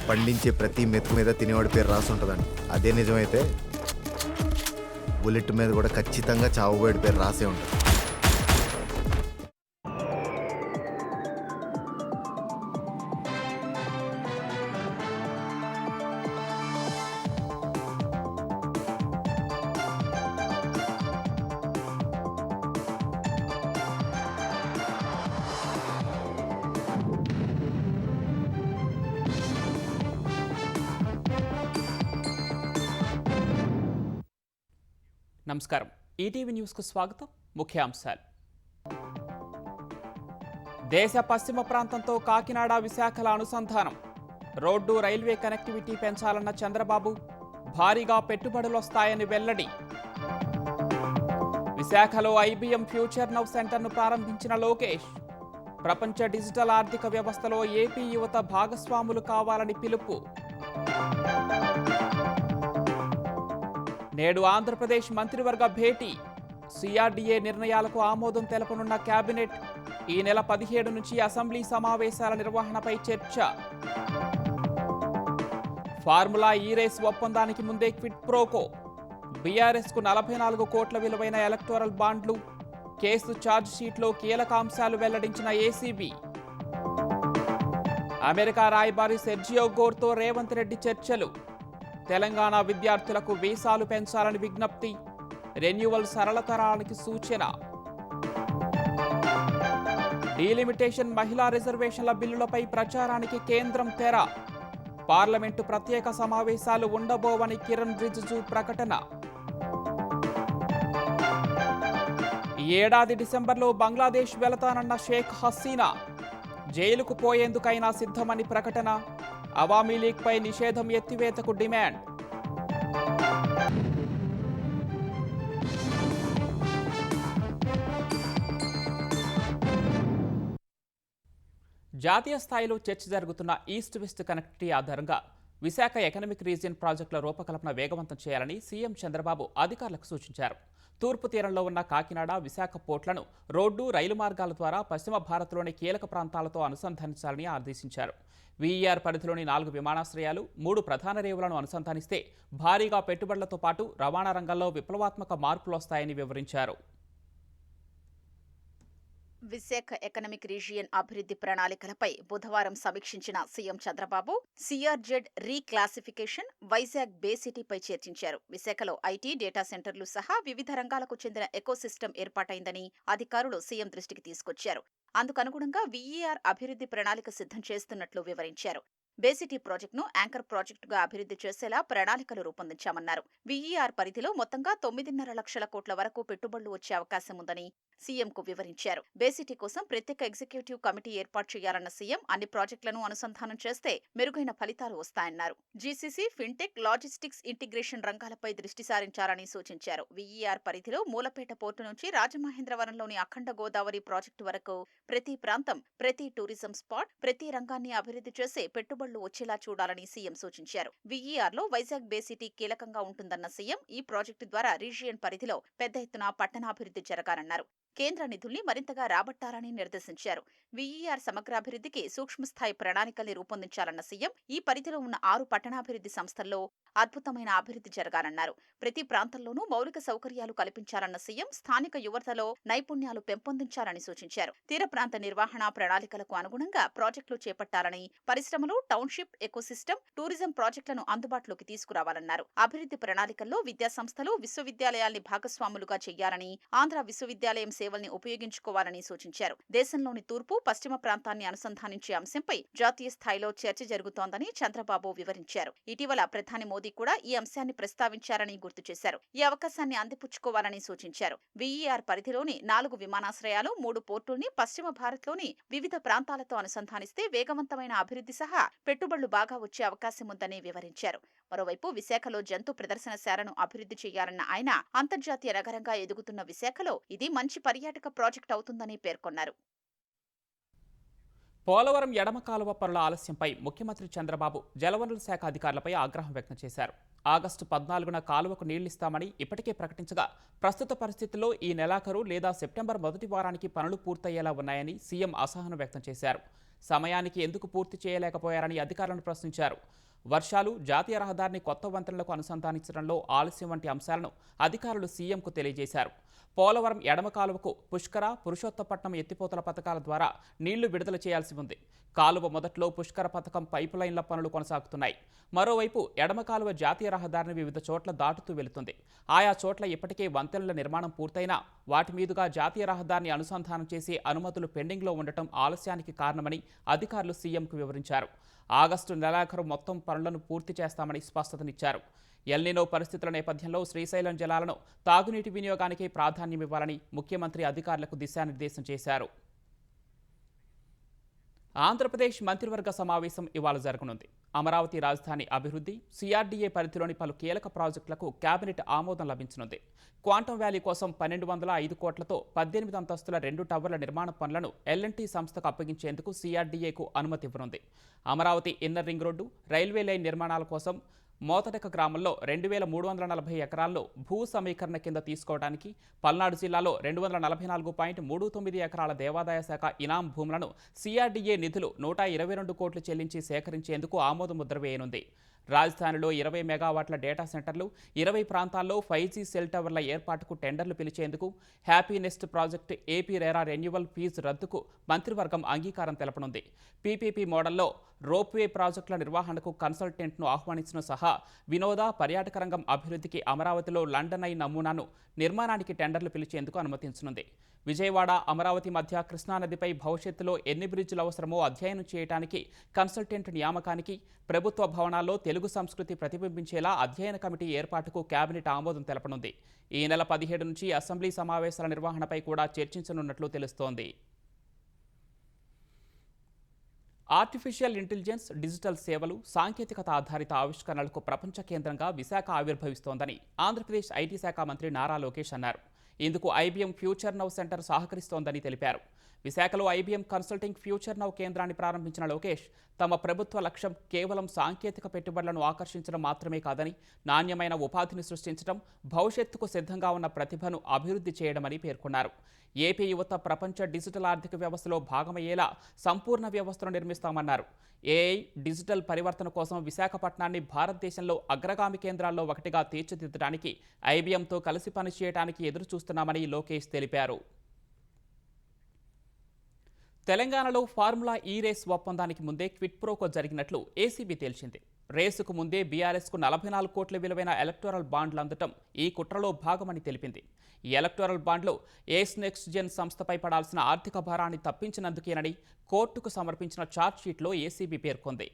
పండించే ప్రతి మెతుకు మీద తినేవాడి పేరు రాసి ఉంటుందండి. అదే నిజమైతే బుల్లెట్ మీద కూడా ఖచ్చితంగా చావుబోయేడి పేరు రాసే ఉంటుంది. నమస్కారం. ఈటీవీ న్యూస్కు స్వాగతం. ముఖ్యాంశాలు. దేశ పశ్చిమ ప్రాంతంతో కాకినాడ విశాఖల అనుసంధానం. రోడ్డు రైల్వే కనెక్టివిటీ పెంచాలన్న చంద్రబాబు, భారీగా పెట్టుబడులొస్తాయని వెల్లడి. విశాఖలో ఐబీఎం ఫ్యూచర్ నౌ సెంటర్ను ప్రారంభించిన లోకేష్. ప్రపంచ డిజిటల్ ఆర్థిక వ్యవస్థలో ఏపీ యువత భాగస్వాములు కావాలని పిలుపు. నేడు ఆంధ్రప్రదేశ్ మంత్రివర్గ భేటీ. సిఆర్డీఏ నిర్ణయాలకు ఆమోదం తెలపనున్న కేబినెట్. ఈ నెల 17 నుంచి అసెంబ్లీ సమావేశాల నిర్వహణపై చర్చ. ఫార్ములా ఈ రేస్ ఒప్పందానికి ముందే క్విట్ ప్రోకో. బీఆర్ఎస్కు 44 కోట్ల విలువైన ఎలక్టోరల్ బాండ్లు. కేసు ఛార్జ్ షీట్లో కీలక అంశాలు వెల్లడించిన ఏసీబీ. అమెరికా రాయబారి సెర్జియో గోర్తో రేవంత్ రెడ్డి చర్చలు. తెలంగాణ విద్యార్థులకు వీసాలు పెంచాలని విజ్ఞప్తి. రెన్యువల్ సరళతరానికి సూచన. డీలిమిటేషన్ మహిళా రిజర్వేషన్ల బిల్లులపై ప్రచారానికి కేంద్రం తెర. పార్లమెంటు ప్రత్యేక సమావేశాలు ఉండబోవని కిరణ్ రిజిజు ప్రకటన. ఈ ఏడాది డిసెంబర్లో బంగ్లాదేశ్ వెళతానన్న షేక్ హసీనా. జైలుకు పోయేందుకైనా సిద్ధమని ప్రకటన. అవామీ లీగ్పై నిషేధం ఎత్తివేతకు డిమాండ్. జాతీయ స్థాయిలో చర్చ జరుగుతున్న ఈస్ట్ వెస్ట్ కనెక్టివిటీ ఆధారంగా విశాఖ ఎకనామిక్ రీజియన్ ప్రాజెక్టుల రూపకల్పన వేగవంతం చేయాలని సీఎం చంద్రబాబు అధికారులకు సూచించారు. తూర్పు తీరంలో ఉన్న కాకినాడ, విశాఖ పోర్టులను రోడ్డు, రైలు మార్గాల ద్వారా పశ్చిమ భారత్లోని కీలక ప్రాంతాలతో అనుసంధానించాలని ఆదేశించారు. వీఈఆర్ పరిధిలోని 4 విమానాశ్రయాలు, 3 ప్రధాన రేవులను అనుసంధానిస్తే భారీగా పెట్టుబడులతో పాటు రవాణా రంగంలో విప్లవాత్మక మార్పులు వస్తాయని వివరించారు. విశాఖ ఎకనామిక్ రీజియన్ అభివృద్ధి ప్రణాళికలపై బుధవారం సమీక్షించిన CM Chandrababu CRZ reclassification, Vizag bay సిటీపై చర్చించారు. విశాఖలో ఐటీ, డేటా సెంటర్లు సహా వివిధ రంగాలకు చెందిన ఎకోసిస్టమ్ ఏర్పాటైందని అధికారులు సీఎం దృష్టికి తీసుకొచ్చారు. అందుకనుగుణంగా వీఈఆర్ అభివృద్ధి ప్రణాళిక సిద్ధం చేస్తున్నట్లు వివరించారు. బేసిటీ ప్రాజెక్టును యాంకర్ ప్రాజెక్టుగా అభివృద్ధి చేసేలా ప్రణాళికలు రూపొందించామన్నారు. వీఈఆర్ పరిధిలో మొత్తంగా 9.5 లక్షల కోట్ల వరకు పెట్టుబడులు వచ్చే అవకాశం ఉందని సీఎంకు వివరించారు. బేసిటీ కోసం ప్రత్యేక ఎగ్జిక్యూటివ్ కమిటీ ఏర్పాటు చేయాలన్న సీఎం అన్ని ప్రాజెక్టులను అనుసంధానం చేస్తే మెరుగైన ఫలితాలు వస్తాయన్నారు. జీసీసీ, ఫిన్టెక్, లాజిస్టిక్స్ ఇంటిగ్రేషన్ రంగాలపై దృష్టి సారించాలని సూచించారు. వీఈఆర్ పరిధిలో మూలపేట పోర్టు నుంచి రాజమహేంద్రవరంలోని అఖండ గోదావరి ప్రాజెక్టు వరకు ప్రతి ప్రాంతం, ప్రతి టూరిజం స్పాట్, ప్రతి రంగాన్ని అభివృద్ధి చేసే పెట్టుబడులు వచ్చేలా చూడాలని సీఎం సూచించారు. వీఈఆర్లో వైజాగ్ బే సిటీ కీలకంగా ఉంటుందన్న సీఎం ఈ ప్రాజెక్టు ద్వారా రీజియన్ పరిధిలో పెద్ద ఎత్తున పట్టణాభివృద్ధి జరగాలన్నారు. కేంద్ర నిధుల్ని మరింతగా రాబట్టాలని నిర్దేశించారు. వీఈఆర్ సమగ్రాభివృద్ధికి సూక్ష్మస్థాయి ప్రణాళికల్ని రూపొందించాలన్న సీఎం ఈ పరిధిలో ఉన్న 6 పట్టణాభివృద్ధి సంస్థల్లో అద్భుతమైన అభివృద్ధి జరగాలన్నారు. ప్రతి ప్రాంతంలోనూ మౌలిక సౌకర్యాలు కల్పించాలన్న సీఎం స్థానిక యువతలో నైపుణ్యాలు పెంపొందించాలని సూచించారు. తీర ప్రాంత నిర్వహణ ప్రణాళికలకు అనుగుణంగా ప్రాజెక్టులు చేపట్టాలని, పరిశ్రమలు, టౌన్షిప్, ఎకోసిస్టమ్, టూరిజం ప్రాజెక్టులను అందుబాటులోకి తీసుకురావాలన్నారు. అభివృద్ధి ప్రణాళికల్లో విద్యా సంస్థలు, విశ్వవిద్యాలయాల్ని భాగస్వాములుగా చేయాలని, ఆంధ్ర విశ్వవిద్యాలయం సేవల్ని ఉపయోగించుకోవాలని సూచించారు. దేశంలోని తూర్పు, పశ్చిమ ప్రాంతాన్ని అనుసంధానించే అంశంపై జాతీయ స్థాయిలో చర్చ జరుగుతోందని చంద్రబాబు వివరించారు. ఇటీవల ప్రధాని మోదీ కూడా ఈ అంశాన్ని ప్రస్తావించారని గుర్తు చేశారు. ఈ అవకాశాన్ని అందిపుచ్చుకోవాలని సూచించారు. వీఈఆర్ పరిధిలోని 4 విమానాశ్రయాలు, 3 పోర్టుల్ని పశ్చిమ భారత్లోని వివిధ ప్రాంతాలతో అనుసంధానిస్తే వేగవంతమైన అభివృద్ధి సహా పెట్టుబడులు బాగా వచ్చే అవకాశం ఉందని వివరించారు. మరోవైపు విశాఖలో జంతు ప్రదర్శనశాలను అభివృద్ధి చేయాలన్న ఆయన అంతర్జాతీయ నగరంగా ఎదుగుతున్న విశాఖలో ఇది మంచి పర్యాటక ప్రాజెక్టు అవుతుందని పేర్కొన్నారు. పోలవరం ఎడమ కాలువ పనుల ఆలస్యంపై ముఖ్యమంత్రి చంద్రబాబు జలవనరుల శాఖ అధికారులపై ఆగ్రహం వ్యక్తం చేశారు. ఆగస్టు 14న కాలువకు నీళ్లిస్తామని ఇప్పటికే ప్రకటించగా ప్రస్తుత పరిస్థితుల్లో ఈ నెలాఖరు లేదా సెప్టెంబర్ మొదటి వారానికి పనులు పూర్తయ్యేలా ఉన్నాయని సీఎం అసహనం వ్యక్తం చేశారు. సమయానికి ఎందుకు పూర్తి చేయలేకపోయారని అధికారులను ప్రశ్నించారు. వర్షాలు, జాతీయ రహదారిని కొత్త వంతెనలకు అనుసంధానించడంలో ఆలస్యం వంటి అంశాలను అధికారులు సీఎంకు తెలియజేశారు. పోలవరం ఎడమ కాలువకు పుష్కర, పురుషోత్తపట్నం ఎత్తిపోతల పథకాల ద్వారా నీళ్లు విడుదల చేయాల్సి ఉంది. కాలువ మొదట్లో పుష్కర పథకం పైపు లైన్ల పనులు కొనసాగుతున్నాయి. మరోవైపు ఎడమ కాలువ జాతీయ రహదారిని వివిధ చోట్ల దాటుతూ వెళుతుంది. ఆయా చోట్ల ఇప్పటికే వంతెనల నిర్మాణం పూర్తయినా వాటి మీదుగా జాతీయ రహదారిని అనుసంధానం చేసే అనుమతులు పెండింగ్లో ఉండటం ఆలస్యానికి కారణమని అధికారులు సీఎంకు వివరించారు. ఆగస్టు నెలాఖరు మొత్తం పనులను పూర్తి చేస్తామని స్పష్టతనిచ్చారు. ఎల్నినో పరిస్థితుల నేపథ్యంలో శ్రీశైలం జలాలను తాగునీటి వినియోగానికి ప్రాధాన్యమివ్వాలని ముఖ్యమంత్రి అధికారులకు దిశానిర్దేశం చేశారు. ఆంధ్రప్రదేశ్ మంత్రివర్గ సమావేశం ఇవాళ జరగనుంది. అమరావతి రాజధాని అభివృద్ధి, సిఆర్డీఏ పరిధిలోని పలు కీలక ప్రాజెక్టులకు కేబినెట్ ఆమోదం లభించనుంది. క్వాంటమ్ వ్యాలీ కోసం 1205 కోట్లతో 18 అంతస్తుల 2 టవర్ల నిర్మాణ పనులను ఎల్ఎన్టీ సంస్థకు అప్పగించేందుకు సిఆర్డీఏకు అనుమతి ఇవ్వనుంది. Amaravati inner ring road, railway line నిర్మాణాల కోసం మోతడక గ్రామంలో 2340 ఎకరాల్లో భూ సమీకరణ కింద తీసుకోవడానికి, పల్నాడు జిల్లాలో 244.39 ఎకరాల దేవాదాయ శాఖ ఇనాం భూములను సిఆర్డీఏ నిధులు 122 కోట్లు చెల్లించి సేకరించేందుకు ఆమోద ముద్ర వేయనుంది. రాజధానిలో 20 మెగావాట్ల డేటా సెంటర్లు, 20 ప్రాంతాల్లో 5G సెల్ టవర్ల ఏర్పాటుకు టెండర్లు పిలిచేందుకు, happy nest project AP RERA renewal fee రద్దుకు మంత్రివర్గం అంగీకారం తెలపనుంది. పీపీపీ మోడల్లో రోప్వే ప్రాజెక్టుల నిర్వహణకు కన్సల్టెంట్ను ఆహ్వానించడం సహా వినోద, పర్యాటక రంగం అభివృద్ధికి అమరావతిలో లండన్ ఐ నమూనాను నిర్మాణానికి టెండర్లు పిలిచేందుకు అనుమతించనుంది. విజయవాడ, అమరావతి మధ్య కృష్ణానదిపై భవిష్యత్తులో ఎన్ని బ్రిడ్జిలు అవసరమో అధ్యయనం చేయడానికి కన్సల్టెంట్ నియామకానికి, ప్రభుత్వ భవనాల్లో తెలుగు సంస్కృతి ప్రతిబింబించేలా అధ్యయన కమిటీ ఏర్పాటుకు కేబినెట్ ఆమోదం తెలపనుంది. ఈ నెల 17 నుంచి అసెంబ్లీ సమావేశాల నిర్వహణపై కూడా చర్చించనున్నట్లు తెలుస్తోంది. ఆర్టిఫిషియల్ ఇంటెలిజెన్స్, డిజిటల్ సేవలు, సాంకేతికత ఆధారిత ఆవిష్కరణలకు ప్రపంచ కేంద్రంగా విశాఖ ఆవిర్భవిస్తోందని ఆంధ్రప్రదేశ్ ఐటీ శాఖ మంత్రి నారా లోకేష్ అన్నారు. ఇందుకు ఐబీఎం ఫ్యూచర్ నౌ సెంటర్ సహకరిస్తోందని తెలిపారు. విశాఖలో ఐబీఎం కన్సల్టింగ్ ఫ్యూచర్ నౌ కేంద్రాన్ని ప్రారంభించిన లోకేష్ తమ ప్రభుత్వ లక్ష్యం కేవలం సాంకేతిక పెట్టుబడులను ఆకర్షించడం మాత్రమే కాదని, నాణ్యమైన ఉపాధిని సృష్టించడం, భవిష్యత్తుకు సిద్ధంగా ఉన్న ప్రతిభను అభివృద్ధి చేయడమని పేర్కొన్నారు. ఏపీ యువత ప్రపంచ డిజిటల్ ఆర్థిక వ్యవస్థలో భాగమయ్యేలా సంపూర్ణ వ్యవస్థను నిర్మిస్తామన్నారు. ఏఐ, డిజిటల్ పరివర్తన కోసం విశాఖపట్నాన్ని భారతదేశంలో అగ్రగామి కేంద్రాల్లో ఒకటిగా తీర్చిదిద్దడానికి ఐబీఎంతో కలిసి పనిచేయడానికి ఎదురు చూస్తున్నామని లోకేష్ తెలిపారు. తెలంగాణలో ఫార్ములా ఈ రేస్ ఒప్పందానికి ముందే క్విట్ ప్రోకో జరిగినట్లు ఏసీబీ తేల్చింది. రేసుకు ముందే బీఆర్ఎస్కు 44 కోట్ల విలువైన ఎలక్టోరల్ బాండ్లు అందటం ఈ కుట్రలో భాగమని తెలిపింది. ఈ ఎలక్టోరల్ బాండ్లు ఏస్ నెక్స్ట్ జెన్ సంస్థపై పడాల్సిన ఆర్థిక భారాన్ని తప్పించినందుకేనని కోర్టుకు సమర్పించిన ఛార్జ్షీట్లో ఏసీబీ పేర్కొంది.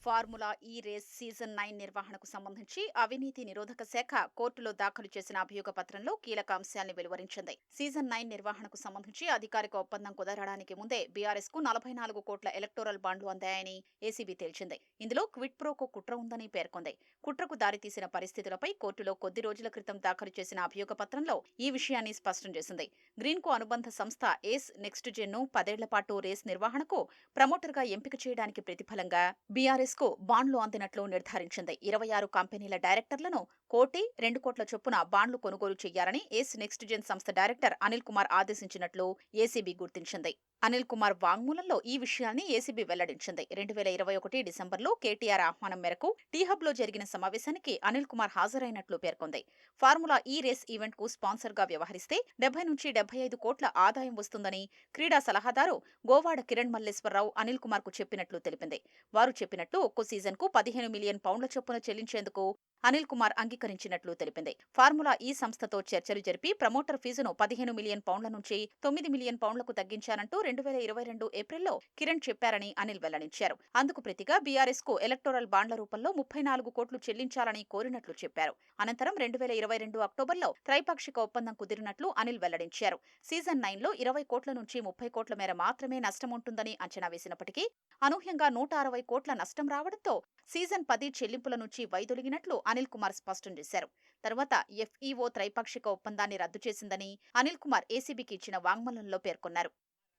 ఫార్ములా ఈ రేస్ సీజన్ 9 నిర్వహణకు సంబంధించి అవినీతి నిరోధక శాఖ కోర్టులో దాఖలు చేసిన అభియోగ పత్రంలో కీలక అంశాన్ని వెలువరించింది. సీజన్ 9 నిర్వహణకు సంబంధించి అధికారిక ఒప్పందం కుదరడానికి ముందే బీఆర్ఎస్ కు 44 కోట్ల ఎలక్టోరల్ బాండ్లు అందాయని ఏసీబీ తేల్చింది. ఇందులో క్విట్ ప్రోకో కుట్ర ఉందని పేర్కొంది. కుట్రకు దారితీసిన పరిస్థితులపై కోర్టులో కొద్ది రోజుల క్రితం దాఖలు చేసిన అభియోగ పత్రంలో ఈ విషయాన్ని స్పష్టం చేసింది. గ్రీన్ కు అనుబంధ సంస్థ ఏస్ నెక్స్ట్ జెన్ ను 10 ఏళ్ల పాటు రేస్ నిర్వహణకు ప్రమోటర్గా ఎంపిక చేయడానికి ప్రతిఫలంగా బీఆర్ఎస్ కు బాండ్లు అందినట్లు నిర్ధారించింది. 26 కంపెనీల డైరెక్టర్లను 1,2 కోట్ల చొప్పున బాండ్లు కొనుగోలు చేయాలని ఏస్ నెక్స్ట్ జెన్ సంస్థ డైరెక్టర్ అనిల్ కుమార్ ఆదేశించినట్లు ఏసీబీ గుర్తించింది. అనిల్ కుమార్ వాంగ్మూలంలో ఈ విషయాన్ని ఏసీబీ వెల్లడించింది. 2021 డిసెంబర్లో కేటీఆర్ ఆహ్వానం మేరకు టీహబ్ లో జరిగిన సమావేశానికి అనిల్ కుమార్ హాజరైనట్లు పేర్కొంది. ఫార్ములా ఈ రేస్ ఈవెంట్ కు స్పాన్సర్ గా వ్యవహరిస్తే 70 నుంచి 75 కోట్ల ఆదాయం వస్తుందని క్రీడా సలహాదారు గోవాడ కిరణ్ మల్లేశ్వరరావు అనిల్ కుమార్ కు చెప్పినట్లు తెలిపింది. వారు చెప్పినట్లు ఒక్కో సీజన్ కు 15 మిలియన్ పౌండ్ల చొప్పున చెల్లించేందుకు అనిల్ కుమార్ అంగీకరించినట్లు తెలిపింది. ఫార్ములా ఈ సంస్థతో చర్చలు జరిపి ప్రమోటర్ ఫీజును 15 మిలియన్ పౌండ్ల నుంచి 9 మిలియన్ పౌండ్లకు తగ్గించానంటూ 2022 ఏప్రిల్లో కిరణ్ చెప్పారని అనిల్ వెల్లడించారు. అందుకు ప్రతిగా బీఆర్ఎస్ కు ఎలక్టోరల్ బాండ్ల రూపంలో 34 కోట్లు చెల్లించాలని కోరినట్లు చెప్పారు. అనంతరం 2022 అక్టోబర్లో త్రైపాక్షిక ఒప్పందం కుదిరినట్లు అనిల్ వెల్లడించారు. సీజన్ 9లో 20 కోట్ల నుంచి 30 కోట్ల మేర మాత్రమే నష్టం ఉంటుందని అంచనా వేసినప్పటికీ అనూహ్యంగా 160 కోట్ల నష్టం రావడంతో సీజన్ 10 చెల్లింపుల నుంచి వైదొలిగినట్లు అనిల్ కుమార్ స్పష్టం చేశారు. తర్వాత ఎఫ్ఈఓ త్రైపాక్షిక ఒప్పందాన్ని రద్దు చేసిందని అనిల్ కుమార్ ఏసీబీకి ఇచ్చిన వాంగ్మూలంలో పేర్కొన్నారు.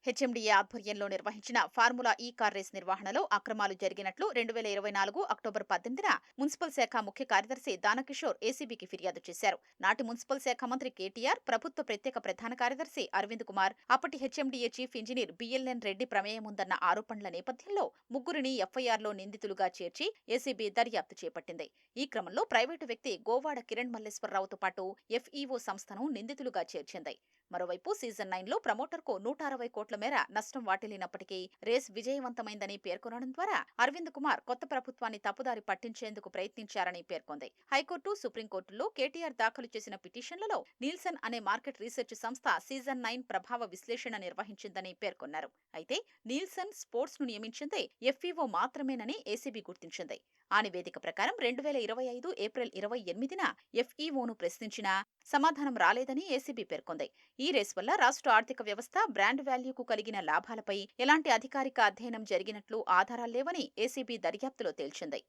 హెచ్ఎండిఏ ఆధ్వర్యంలో నిర్వహించిన ఫార్ములా ఈ కార్ రేస్ నిర్వహణలో అక్రమాలు జరిగినట్లు 2024 అక్టోబర్ 18న మున్సిపల్ శాఖ ముఖ్య కార్యదర్శి దానకిషోర్ ఏసీబీకి ఫిర్యాదు చేశారు. నాటి మున్సిపల్ శాఖ మంత్రి కేటీఆర్, ప్రభుత్వ ప్రత్యేక ప్రధాన కార్యదర్శి అరవింద్ కుమార్, అప్పటి HMDA chief engineer BLN Reddy ప్రమేయం ఉందన్న ఆరోపణల నేపథ్యంలో ముగ్గురిని ఎఫ్ఐఆర్లో నిందితులుగా చేర్చి ఏసీబీ దర్యాప్తు చేపట్టింది. ఈ క్రమంలో ప్రైవేటు వ్యక్తి గోవాడ కిరణ్ మల్లేశ్వరరావుతో పాటు ఎఫ్ఈఓ సంస్థను నిందితులుగా చేర్చింది. మరోవైపు సీజన్ 9లో ప్రమోటర్కు 160 కోట్ల మేర నష్టం వాటిల్లినప్పటికీ రేస్ విజయవంతమైందని పేర్కొనడం ద్వారా అరవింద్ కుమార్ కొత్త ప్రభుత్వాన్ని తప్పుదారి పట్టించేందుకు ప్రయత్నించారని పేర్కొంది. హైకోర్టు, సుప్రీంకోర్టులో కేటీఆర్ దాఖలు చేసిన పిటిషన్లలో నీల్సన్ అనే మార్కెట్ రీసెర్చ్ సంస్థ సీజన్ 9 ప్రభావ విశ్లేషణ నిర్వహించిందని పేర్కొన్నారు. అయితే నీల్సన్ స్పోర్ట్స్ ను నియమించింది ఎఫ్ఈఓ మాత్రమేనని ఏసీబీ గుర్తించింది. ఆ నివేదిక ప్రకారం 2025 ఏప్రిల్ 28న ఎఫ్ఈఓను ప్రశ్నించినా సమాధానం రాలేదని ఏసీబీ పేర్కొంది. ఈ రేస్ వల్ల రాష్ట్ర ఆర్థిక వ్యవస్థ, బ్రాండ్ వాల్యూకు కలిగిన లాభాలపై ఎలాంటి అధికారిక అధ్యయనం జరిగినట్లు ఆధారాలు లేవని ఏసీబీ దర్యాప్తులో తేల్చింది.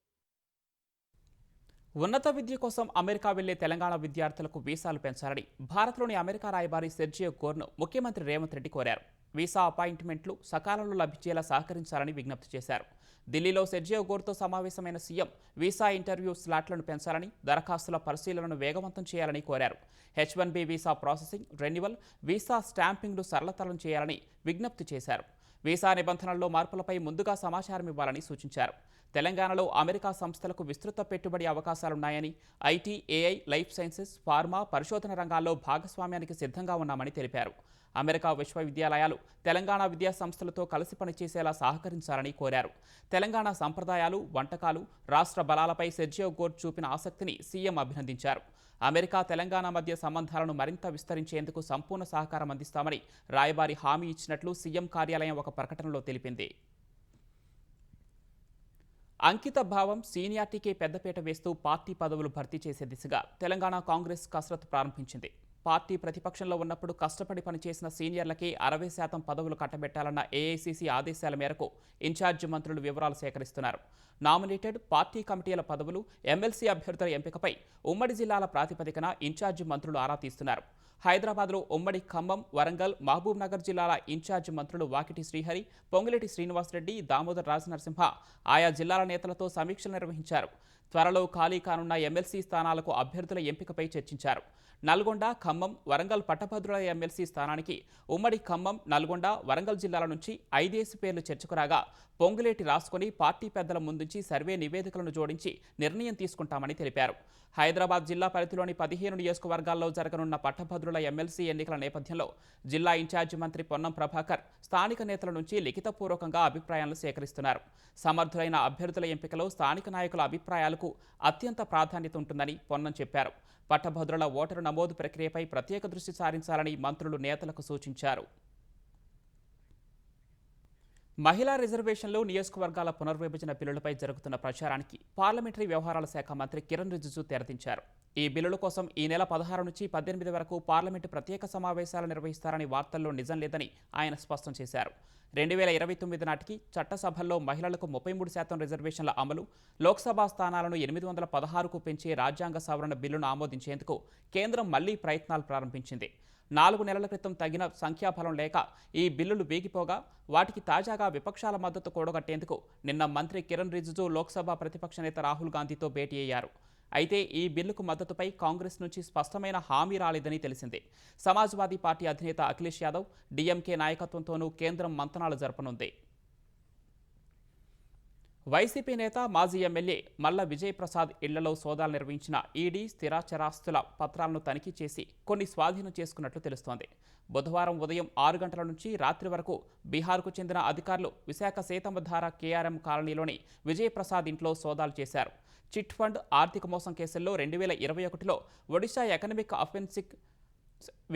ఉన్నత విద్య కోసం అమెరికా వెళ్లే తెలంగాణ విద్యార్థులకు వీసాలు పెంచాలని భారత్లోని అమెరికా రాయబారి సెర్జియో గోర్ను ముఖ్యమంత్రి రేవంత్ రెడ్డి కోరారు. వీసా అపాయింట్మెంట్లు సకాలంలో లభించేలా సహకరించాలని విజ్ఞప్తి చేశారు. ఢిల్లీలో సెర్జియో గోర్తో సమావేశమైన సీఎం వీసా ఇంటర్వ్యూ స్లాట్లను పెంచాలని, దరఖాస్తుల పరిశీలనను వేగవంతం చేయాలని కోరారు. H1B visa processing, renewal, visa స్టాంపింగ్ను సరళతరం చేయాలని విజ్ఞప్తి చేశారు. వీసా నిబంధనల్లో మార్పులపై ముందుగా సమాచారం ఇవ్వాలని సూచించారు. తెలంగాణలో అమెరికా సంస్థలకు విస్తృత పెట్టుబడి అవకాశాలున్నాయని, IT, AI, life sciences, pharma, పరిశోధన రంగాల్లో భాగస్వామ్యానికి సిద్ధంగా ఉన్నామని తెలిపారు. అమెరికా విశ్వవిద్యాలయాలు తెలంగాణ విద్యా సంస్థలతో కలిసి పనిచేసేలా సహకరించాలని కోరారు. తెలంగాణ సంప్రదాయాలు, వంటకాలు, రాష్ట్ర బలాలపై సెర్జియో గోర్ చూపిన ఆసక్తిని సీఎం అభినందించారు. అమెరికా, తెలంగాణ మధ్య సంబంధాలను మరింత విస్తరించేందుకు సంపూర్ణ సహకారం అందిస్తామని రాయబారి హామీ ఇచ్చినట్లు సీఎం కార్యాలయం ఒక ప్రకటనలో తెలిపింది. అంకిత భావం, సీనియారిటీకి పెద్దపీట వేస్తూ పార్టీ పదవులు భర్తీ చేసే దిశగా తెలంగాణ కాంగ్రెస్ కసరత్తు ప్రారంభించింది. పార్టీ ప్రతిపక్షంలో ఉన్నప్పుడు కష్టపడి పనిచేసిన సీనియర్లకి 60% పదవులు కట్టబెట్టాలన్న ఏఐసీసీ ఆదేశాల మేరకు ఇన్ఛార్జి మంత్రులు వివరాలు సేకరిస్తున్నారు. నామినేటెడ్ పార్టీ కమిటీల పదవులు, ఎమ్మెల్సీ అభ్యర్థుల ఎంపికపై ఉమ్మడి జిల్లాల ప్రాతిపదికన ఇన్ఛార్జి మంత్రులు ఆరా తీస్తున్నారు. హైదరాబాద్లో ఉమ్మడి ఖమ్మం, వరంగల్, మహబూబ్ నగర్ జిల్లాల ఇన్ఛార్జి మంత్రులు వాకిటి శ్రీహరి, పొంగులేటి శ్రీనివాసరెడ్డి, దామోదర్ రాజనరసింహ ఆయా జిల్లాల నేతలతో సమీక్షలు నిర్వహించారు. త్వరలో ఖాళీ కానున్న ఎమ్మెల్సీ స్థానాలకు అభ్యర్థుల ఎంపికపై చర్చించారు. నల్గొండ, ఖమ్మం, వరంగల్ పట్టభద్రుల ఎమ్మెల్సీ స్థానానికి ఉమ్మడి ఖమ్మం, నల్గొండ, వరంగల్ జిల్లాల నుంచి 5 పేర్లు చర్చకు రాగా పొంగులేటి రాసుకొని పార్టీ పెద్దల ముందుంచి సర్వే నివేదికలను జోడించి నిర్ణయం తీసుకుంటామని తెలిపారు. హైదరాబాద్ జిల్లా పరిధిలోని 15 నియోజకవర్గాల్లో జరగనున్న పట్టభద్రుల ఎమ్మెల్సీ ఎన్నికల నేపథ్యంలో జిల్లా ఇన్ఛార్జి మంత్రి పొన్నం ప్రభాకర్ స్థానిక నేతల నుంచి లిఖితపూర్వకంగా అభిప్రాయాలను సేకరిస్తున్నారు. సమర్థులైన అభ్యర్థుల ఎంపికలో స్థానిక నాయకుల అభిప్రాయాలకు అత్యంత ప్రాధాన్యత ఉంటుందని పొన్నం చెప్పారు. పట్టభద్రుల ఓటరు నమోదు ప్రక్రియపై ప్రత్యేక దృష్టి సారించాలని మంత్రులు నేతలకు సూచించారు. మహిళా రిజర్వేషన్లు, నియోజకవర్గాల పునర్విభజన బిల్లులపై జరుగుతున్న ప్రచారానికి పార్లమెంటరీ వ్యవహారాల శాఖ మంత్రి కిరణ్ రిజిజు తెరదించారు. ఈ బిల్లుల కోసం ఈ నెల 16 నుంచి 18 వరకు పార్లమెంటు ప్రత్యేక సమావేశాలు నిర్వహిస్తారని వార్తల్లో నిజం లేదని ఆయన స్పష్టం చేశారు. 2029 నాటికి చట్టసభల్లో మహిళలకు 33% రిజర్వేషన్ల అమలు, లోక్సభ స్థానాలను 816కు పెంచే రాజ్యాంగ సవరణ బిల్లును ఆమోదించేందుకు కేంద్రం మళ్లీ ప్రయత్నాలు ప్రారంభించింది. 4 నెలల క్రితం తగిన సంఖ్యాబలం లేక ఈ బిల్లులు వేగిపోగా వాటికి తాజాగా విపక్షాల మద్దతు కూడగట్టేందుకు నిన్న మంత్రి కిరణ్ రిజిజు లోక్సభ ప్రతిపక్ష నేత రాహుల్ గాంధీతో భేటీ అయ్యారు. అయితే ఈ బిల్లుకు మద్దతుపై కాంగ్రెస్ నుంచి స్పష్టమైన హామీ రాలేదని తెలిసింది. సమాజ్వాదీ పార్టీ అధినేత అఖిలేష్ యాదవ్, డీఎంకే నాయకత్వంతోనూ కేంద్రం మంతనాలు జరపనుంది. వైసీపీ నేత, మాజీ ఎమ్మెల్యే మల్ల విజయ్ ప్రసాద్ ఇళ్లలో సోదాలు నిర్వహించిన ఈడీ స్థిరాచరాస్తుల పత్రాలను తనిఖీ చేసి కొన్ని స్వాధీనం చేసుకున్నట్లు తెలుస్తోంది. బుధవారం ఉదయం 6 గంటల నుంచి రాత్రి వరకు బీహార్కు చెందిన అధికారులు విశాఖ సేతమధార కేఆర్ఎం కాలనీలోని విజయ్ ప్రసాద్ ఇంట్లో సోదాలు చేశారు. చిట్ ఫండ్, ఆర్థిక మోసం కేసుల్లో 2021లో Odisha economic offences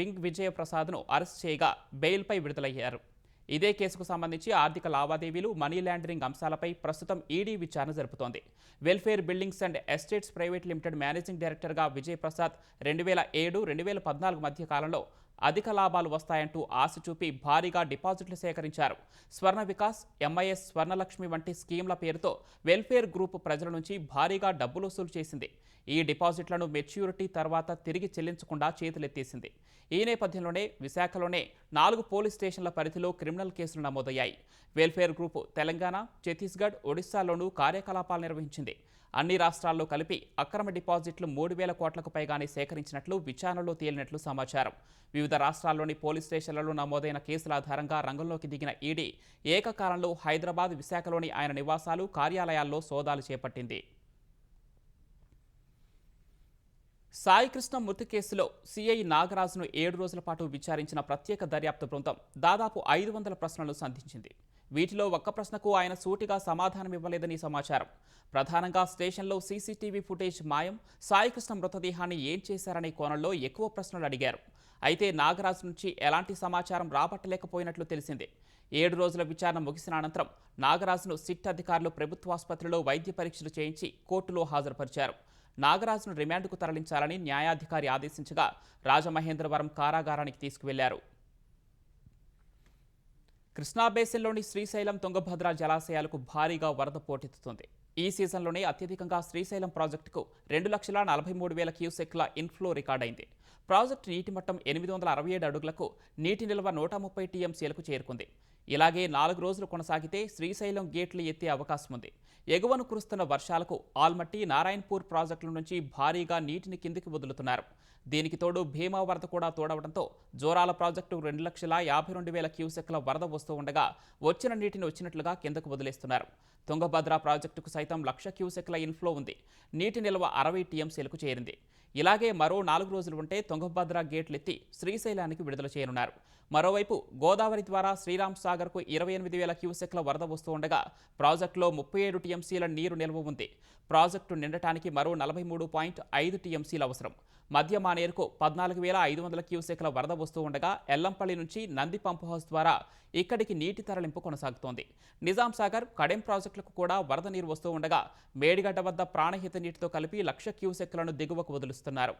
wing Vijay ప్రసాద్ను అరెస్ట్ చేయగా బెయిల్పై విడుదలయ్యారు. ఇదే కేసుకు సంబంధించి ఆర్థిక లావాదేవీలు, మనీ లాండరింగ్ అంశాలపై ప్రస్తుతం ఈడీ విచారణ జరుపుతోంది. Welfare buildings and estates private limited managing డైరెక్టర్గా విజయ్ ప్రసాద్ 2007-2014 మధ్య కాలంలో అధిక లాభాలు వస్తాయంటూ ఆశ చూపి భారీగా డిపాజిట్లు సేకరించారు. స్వర్ణ వికాస్, ఎంఐఎస్ స్వర్ణలక్ష్మి వంటి స్కీమ్ల పేరుతో వెల్ఫేర్ గ్రూప్ ప్రజల నుంచి భారీగా డబ్బులు వసూలు చేసింది. ఈ డిపాజిట్లను మెచ్యూరిటీ తర్వాత తిరిగి చెల్లించకుండా చేతులెత్తేసింది. ఈ నేపథ్యంలోనే విశాఖలోనే 4 పోలీస్ స్టేషన్ల పరిధిలో క్రిమినల్ కేసులు నమోదయ్యాయి. వెల్ఫేర్ గ్రూప్ తెలంగాణ, ఛత్తీస్గఢ్, ఒడిశాలోనూ కార్యకలాపాలు నిర్వహించింది. అన్ని రాష్ట్రాల్లో కలిపి అక్రమ డిపాజిట్లు 3,000 కోట్లకు పైగానే సేకరించినట్లు విచారణలో తేలినట్లు సమాచారం. వివిధ రాష్ట్రాల్లోని పోలీస్ స్టేషన్లలో నమోదైన కేసుల ఆధారంగా రంగంలోకి దిగిన ఈడీ ఏకకాలంలో హైదరాబాద్, విశాఖలోని ఆయన నివాసాలు, కార్యాలయాల్లో సోదాలు చేపట్టింది. సాయికృష్ణ మృతి కేసులో సిఐ నాగరాజును 7 రోజుల పాటు విచారించిన ప్రత్యేక దర్యాప్తు బృందం దాదాపు 500 ప్రశ్నలు సంధించింది. వీటిలో ఒక్క ప్రశ్నకు ఆయన సూటిగా సమాధానమివ్వలేదని సమాచారం. ప్రధానంగా స్టేషన్లో సీసీటీవీ ఫుటేజ్ మాయం, సాయికృష్ణ మృతదేహాన్ని ఏం చేశారనే కోణంలో ఎక్కువ ప్రశ్నలు అడిగారు. అయితే నాగరాజు నుంచి ఎలాంటి సమాచారం రాబట్టలేకపోయినట్లు తెలిసింది. 7 రోజుల విచారణ ముగిసిన అనంతరం నాగరాజును సిట్ అధికారులు ప్రభుత్వాసుపత్రిలో వైద్య పరీక్షలు చేయించి కోర్టులో హాజరుపరిచారు. నాగరాజును రిమాండ్కు తరలించాలని న్యాయాధికారి ఆదేశించగా రాజమహేంద్రవరం కారాగారానికి తీసుకువెళ్లారు. కృష్ణా బేసిన్లోని శ్రీశైలం, తుంగభద్ర జలాశయాలకు భారీగా వరద పోటెత్తుతుంది. ఈ సీజన్లోనే అత్యధికంగా శ్రీశైలం ప్రాజెక్టుకు 2,43,000 క్యూసెక్ల ఇన్ఫ్లో రికార్డైంది. ప్రాజెక్టు నీటి మట్టం 867 అడుగులకు, నీటి నిల్వ 130 టీఎంసీలకు చేరుకుంది. ఇలాగే 4 రోజులు కొనసాగితే శ్రీశైలం గేట్లు ఎత్తే అవకాశం ఉంది. ఎగువను కురుస్తున్న వర్షాలకు ఆల్మట్టి, నారాయణపూర్ ప్రాజెక్టుల నుంచి భారీగా నీటిని కిందికి వదులుతున్నారు. దీనికి తోడు భీమా వరద కూడా తోడవడంతో జోరాల ప్రాజెక్టు 2,52,000 క్యూసెక్ల వరద వస్తూ ఉండగా వచ్చిన నీటిని వచ్చినట్లుగా కిందకు వదిలేస్తున్నారు. తుంగభద్ర ప్రాజెక్టుకు సైతం 1,00,000 క్యూసెక్ల ఇన్ఫ్లో ఉంది. నీటి నిల్వ 60 టీఎంసీలకు చేరింది. ఇలాగే మరో 4 రోజులు ఉంటే తుంగభద్ర గేట్లెత్తి శ్రీశైలానికి విడుదల చేయనున్నారు. మరోవైపు గోదావరి ద్వారా శ్రీరామ్ సాగర్కు 28,000 క్యూసెక్ల వరద వస్తూ ఉండగా ప్రాజెక్టులో 37 టీఎంసీల నీరు నిల్వ ఉంది. ప్రాజెక్టు నిండటానికి మరో 43.5 టీఎంసీలు అవసరం. మధ్య మానేరుకు 14,500 క్యూసెక్ల వరద వస్తూ ఉండగా ఎల్లంపల్లి నుంచి నంది పంపు హౌస్ ద్వారా ఇక్కడికి నీటి తరలింపు కొనసాగుతోంది. నిజాం సాగర్, కడెం ప్రాజెక్టులకు కూడా వరద నీరు వస్తూ ఉండగా మేడిగడ్డ వద్ద ప్రాణహిత నీటితో కలిపి 1,00,000 క్యూసెక్లను దిగువకు వదులుస్తున్నారు.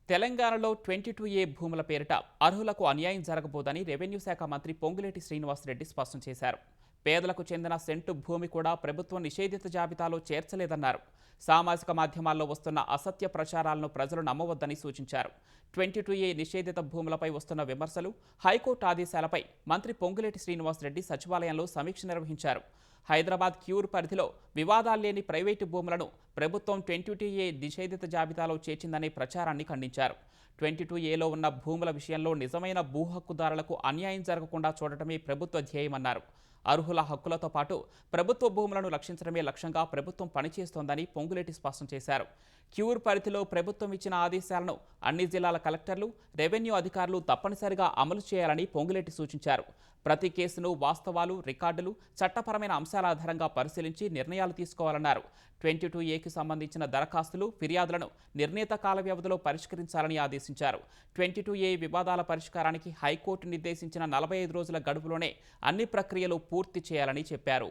తెలంగాణలో 22A భూముల పేరిట అర్హులకు అన్యాయం జరగబోదని రెవెన్యూ శాఖ మంత్రి పొంగులేటి శ్రీనివాసరెడ్డి స్పష్టం చేశారు. పేదలకు చెందిన సెంటు భూమి కూడా ప్రభుత్వం నిషేధిత జాబితాలో చేర్చలేదన్నారు. సామాజిక మాధ్యమాల్లో వస్తున్న అసత్య ప్రచారాలను ప్రజలు నమ్మవద్దని సూచించారు. 22A నిషేధిత భూములపై వస్తున్న విమర్శలు, హైకోర్టు ఆదేశాలపై మంత్రి పొంగులేటి శ్రీనివాసరెడ్డి సచివాలయంలో సమీక్ష నిర్వహించారు. హైదరాబాద్ క్యూర్ పరిధిలో వివాదాల్లేని ప్రైవేటు భూములను ప్రభుత్వం 22A నిషేధిత జాబితాలో చేర్చిందనే ప్రచారాన్ని ఖండించారు. 22Aలో ఉన్న భూముల విషయంలో నిజమైన భూ హక్కుదారులకు అన్యాయం జరగకుండా చూడటమే ప్రభుత్వ ధ్యేయమన్నారు. అర్హుల హక్కులతో పాటు ప్రభుత్వ భూములను రక్షించడమే లక్ష్యంగా ప్రభుత్వం పనిచేస్తోందని పొంగులేటి స్పష్టం చేశారు. క్యూర్ పరిధిలో ప్రభుత్వం ఇచ్చిన ఆదేశాలను అన్ని జిల్లాల కలెక్టర్లు, రెవెన్యూ అధికారులు తప్పనిసరిగా అమలు చేయాలని పొంగులేటి సూచించారు. ప్రతి కేసును వాస్తవాలు, రికార్డులు, చట్టపరమైన అంశాల ఆధారంగా పరిశీలించి నిర్ణయాలు తీసుకోవాలన్నారు. 22Aకి సంబంధించిన దరఖాస్తులు, ఫిర్యాదులను నిర్ణీత కాల వ్యవధిలో పరిష్కరించాలని ఆదేశించారు. 22A వివాదాల పరిష్కారానికి హైకోర్టు నిర్దేశించిన 45 రోజుల గడువులోనే అన్ని ప్రక్రియలు పూర్తి చేయాలని చెప్పారు.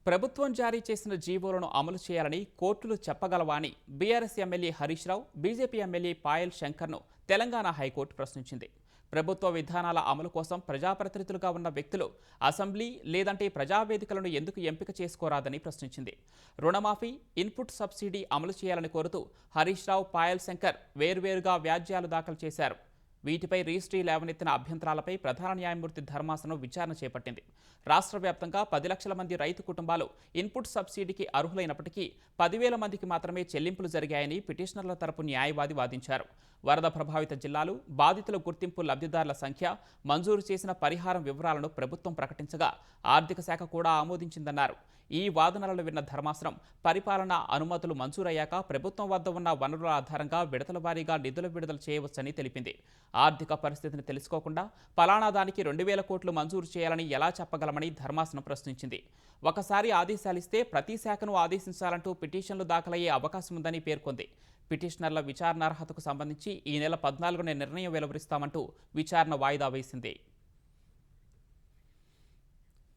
ప్రభుత్వం జారీ చేసిన జీవోలను అమలు చేయాలని కోర్టులు చెప్పగలవా అని బీఆర్ఎస్ ఎమ్మెల్యే హరీష్ రావు, బీజేపీ ఎమ్మెల్యే పాయల్ శంకర్ను తెలంగాణ హైకోర్టు ప్రశ్నించింది. ప్రభుత్వ విధానాల అమలు కోసం ప్రజాప్రతినిధులుగా ఉన్న వ్యక్తులు అసెంబ్లీ లేదంటే ప్రజావేదికలను ఎందుకు ఎంపిక చేసుకోరాదని ప్రశ్నించింది. రుణమాఫీ, ఇన్పుట్ సబ్సిడీ అమలు చేయాలని కోరుతూ హరీష్ రావు, పాయల్ శంకర్ వేర్వేరుగా వ్యాజ్యాలు దాఖలు చేశారు. వీటిపై రిజిస్ట్రీ లేవనెత్తిన అభ్యంతరాలపై ప్రధాన న్యాయమూర్తి ధర్మాసనం విచారణ చేపట్టింది. రాష్ట్ర వ్యాప్తంగా 10 లక్షల మంది రైతు కుటుంబాలు ఇన్పుట్ సబ్సిడీకి అర్హులైనప్పటికీ 10,000 మందికి మాత్రమే చెల్లింపులు జరిగాయని పిటిషనర్ల తరపు న్యాయవాది వాదించారు. వరద ప్రభావిత జిల్లాలు, బాధితుల గుర్తింపు, లబ్ధిదారుల సంఖ్య, మంజూరు చేసిన పరిహారం వివరాలను ప్రభుత్వం ప్రకటించగా ఆర్థిక శాఖ కూడా ఆమోదించిందన్నారు. ఈ వాదనలను విన్న ధర్మాసనం పరిపాలనా అనుమతులు మంజూరయ్యాక ప్రభుత్వం వద్ద ఉన్న వనరుల ఆధారంగా విడతల వారీగా నిధుల విడుదల చేయవచ్చని తెలిపింది. ఆర్థిక పరిస్థితిని తెలుసుకోకుండా పలానా దానికి 2,000 కోట్లు మంజూరు చేయాలని ఎలా చెప్పగలమని ధర్మాసనం ప్రశ్నించింది. ఒకసారి ఆదేశాలిస్తే ప్రతి శాఖను ఆదేశించాలంటూ పిటిషన్లు దాఖలయ్యే అవకాశం ఉందని పేర్కొంది. పిటిషనర్ల విచారణార్హతకు సంబంధించి ఈ నెల 14న నిర్ణయం వెలువరిస్తామంటూ విచారణ వాయిదా వేసింది.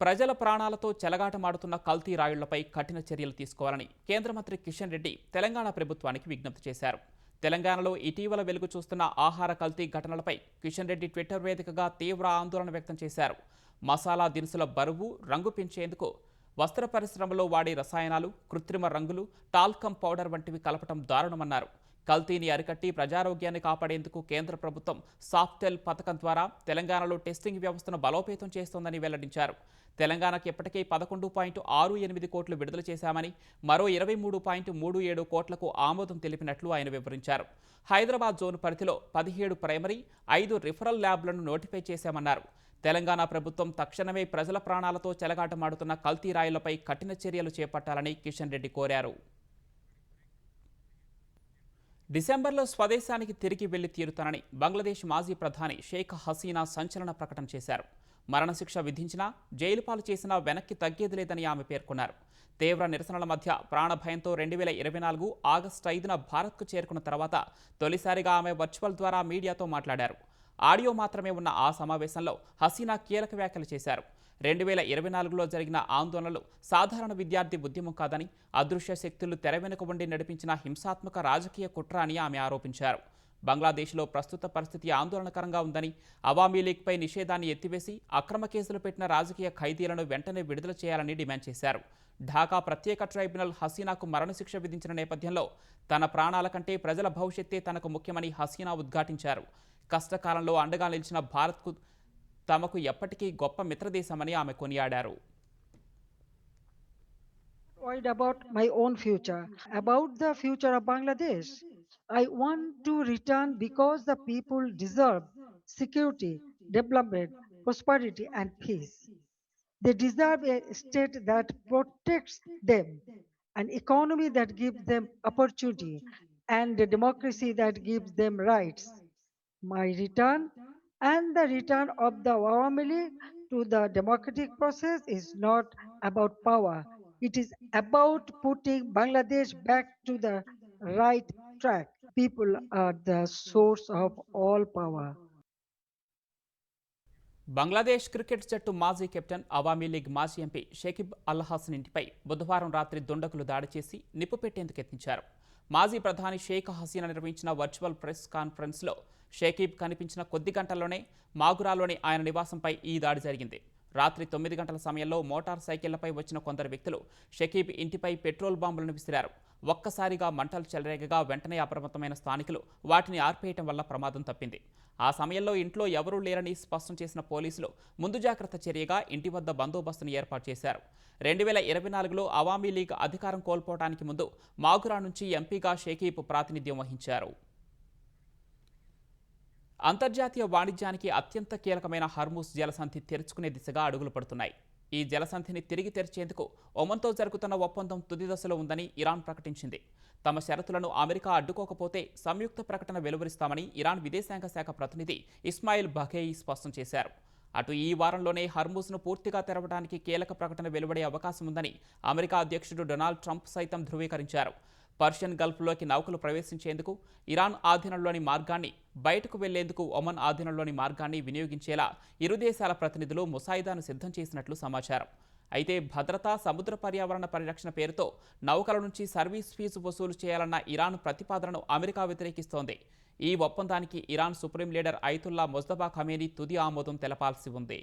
ప్రజల ప్రాణాలతో చెలగాటమాడుతున్న కల్తీ రాయుళ్లపై కఠిన చర్యలు తీసుకోవాలని కేంద్ర మంత్రి కిషన్ రెడ్డి తెలంగాణ ప్రభుత్వానికి విజ్ఞప్తి చేశారు. తెలంగాణలో ఇటీవల వెలుగు చూస్తున్న ఆహార కల్తీ ఘటనలపై కిషన్ రెడ్డి ట్విట్టర్ వేదికగా తీవ్ర ఆందోళన వ్యక్తం చేశారు. మసాలా దినుసుల బరువు, రంగు పెంచేందుకు వస్త్ర పరిశ్రమలో వాడే రసాయనాలు, కృత్రిమ రంగులు, టాల్కమ్ పౌడర్ వంటివి కలపటం దారుణమన్నారు. కల్తీని అరికట్టి ప్రజారోగ్యాన్ని కాపాడేందుకు కేంద్ర ప్రభుత్వం సాఫ్టెల్ పథకం ద్వారా తెలంగాణలో టెస్టింగ్ వ్యవస్థను బలోపేతం చేస్తోందని వెల్లడించారు. తెలంగాణకు ఇప్పటికే 11.68 కోట్లు విడుదల చేశామని, మరో 23.37 కోట్లకు ఆమోదం తెలిపినట్లు ఆయన వివరించారు. హైదరాబాద్ జోన్ పరిధిలో 17 ప్రైమరీ, 5 రిఫరల్ ల్యాబ్లను నోటిఫై చేశామన్నారు. తెలంగాణ ప్రభుత్వం తక్షణమే ప్రజల ప్రాణాలతో చెలగాటమాడుతున్న కల్తీ రాయులపై కఠిన చర్యలు చేపట్టాలని కిషన్ రెడ్డి కోరారు. డిసెంబర్లో స్వదేశానికి తిరిగి వెళ్లి తీరుతానని బంగ్లాదేశ్ మాజీ ప్రధాని షేక్ హసీనా సంచలన ప్రకటన చేశారు. మరణశిక్ష విధించినా, జైలు పాలు చేసినా వెనక్కి తగ్గేది లేదని ఆమె పేర్కొన్నారు. తీవ్ర నిరసనల మధ్య ప్రాణభయంతో 2024 ఆగస్టు 5న భారత్కు చేరుకున్న తర్వాత తొలిసారిగా ఆమె వర్చువల్ ద్వారా మీడియాతో మాట్లాడారు. ఆడియో మాత్రమే ఉన్న ఆ సమావేశంలో హసీనా కీలక వ్యాఖ్యలు చేశారు. 2024లో జరిగిన ఆందోళనలు సాధారణ విద్యార్థి ఉద్యమం కాదని, అదృశ్య శక్తులు తెర వెనుక ఉండి నడిపించిన హింసాత్మక రాజకీయ కుట్ర అని ఆమె ఆరోపించారు. బంగ్లాదేశ్లో ప్రస్తుత పరిస్థితి ఆందోళనకరంగా ఉందని, అవామీ లీగ్పై నిషేధాన్ని ఎత్తివేసి అక్రమ కేసులు పెట్టిన రాజకీయ ఖైదీలను వెంటనే విడుదల చేయాలని డిమాండ్ చేశారు. ఢాకా ప్రత్యేక ట్రైబ్యునల్ హసీనాకు మరణశిక్ష విధించిన నేపథ్యంలో తన ప్రాణాల కంటే ప్రజల భవిష్యత్తే తనకు ముఖ్యమని హసీనా ఉద్ఘాటించారు. కష్టకాలంలో అండగా నిలిచిన భారత్కు తమకు ఎప్పటికీ గొప్ప మిత్రదేశమని ఆమె కొనియాడారు. Worried about my own future, about the future of Bangladesh. I want to return because the people deserve security, development, prosperity, and peace. They deserve a state that protects them, an economy that gives them opportunity, and a democracy that gives them rights. My return and the return of the Awami League to the democratic process is not about power. It is about putting Bangladesh back to the right track. People are the source of all power. Bangladesh cricket జట్టు మాజీ captain, Awami league మాజీ MP Shakib అల్ హసన్ ఇంటిపై బుధవారం రాత్రి దుండగులు దాడి చేసి నిప్పు పెట్టేందుకు యత్నించారు. మాజీ ప్రధాని షేక్ హసీనా నిర్వహించిన వర్చువల్ ప్రెస్ కాన్ఫరెన్స్లో షకీబ్ కనిపించిన కొద్ది గంటల్లోనే మాగురాలోని ఆయన నివాసంపై ఈ దాడి జరిగింది. రాత్రి 9 గంటల సమయంలో మోటార్ సైకిళ్లపై వచ్చిన కొందరు వ్యక్తులు షకీబ్ ఇంటిపై పెట్రోల్ బాంబులను విసిరారు. ఒక్కసారిగా మంటలు చెలరేగగా వెంటనే అప్రమత్తమైన స్థానికులు వాటిని ఆర్పేయటం వల్ల ప్రమాదం తప్పింది. ఆ సమయంలో ఇంట్లో ఎవరూ లేరని స్పష్టం చేసిన పోలీసులు ముందు జాగ్రత్త చర్యగా ఇంటి వద్ద బందోబస్తును ఏర్పాటు చేశారు. 2024లో అవామీ లీగ్ అధికారం కోల్పోవడానికి ముందు మాగురా నుంచి ఎంపీగా షకీబ్ ప్రాతినిధ్యం వహించారు. అంతర్జాతీయ వాణిజ్యానికి అత్యంత కీలకమైన హర్మూజ్ జలసంధి తెరుచుకునే దిశగా అడుగులు పడుతున్నాయి. ఈ జలసంధిని తిరిగి తెరిచేందుకు ఒమన్తో జరుగుతున్న ఒప్పందం తుది దశలో ఉందని ఇరాన్ ప్రకటించింది. తమ షరతులను అమెరికా అడ్డుకోకపోతే సంయుక్త ప్రకటన వెలువరిస్తామని ఇరాన్ విదేశాంగ శాఖ ప్రతినిధి ఇస్మాయిల్ బఘేయి స్పష్టం చేశారు. అటు ఈ వారంలోనే హర్మూజ్ను పూర్తిగా తెరవడానికి కీలక ప్రకటన వెలువడే అవకాశం ఉందని అమెరికా అధ్యక్షుడు డొనాల్డ్ ట్రంప్ సైతం ధృవీకరించారు. పర్షియన్ గల్ఫ్లోకి నౌకలు ప్రవేశించేందుకు ఇరాన్ ఆధీనంలోని మార్గాన్ని, బయటకు వెళ్లేందుకు ఒమన్ ఆధీనంలోని మార్గాన్ని వినియోగించేలా ఇరు దేశాల ప్రతినిధులు ముసాయిదాను సిద్ధం చేసినట్లు సమాచారం. అయితే భద్రత, సముద్ర పర్యావరణ పరిరక్షణ పేరుతో నౌకల నుంచి సర్వీస్ ఫీజు వసూలు చేయాలన్న ఇరాన్ ప్రతిపాదనను అమెరికా వ్యతిరేకిస్తోంది. ఈ ఒప్పందానికి Iran supreme leader Ayatollah Mujtaba Khamenei తుది ఆమోదం తెలపాల్సి ఉంది.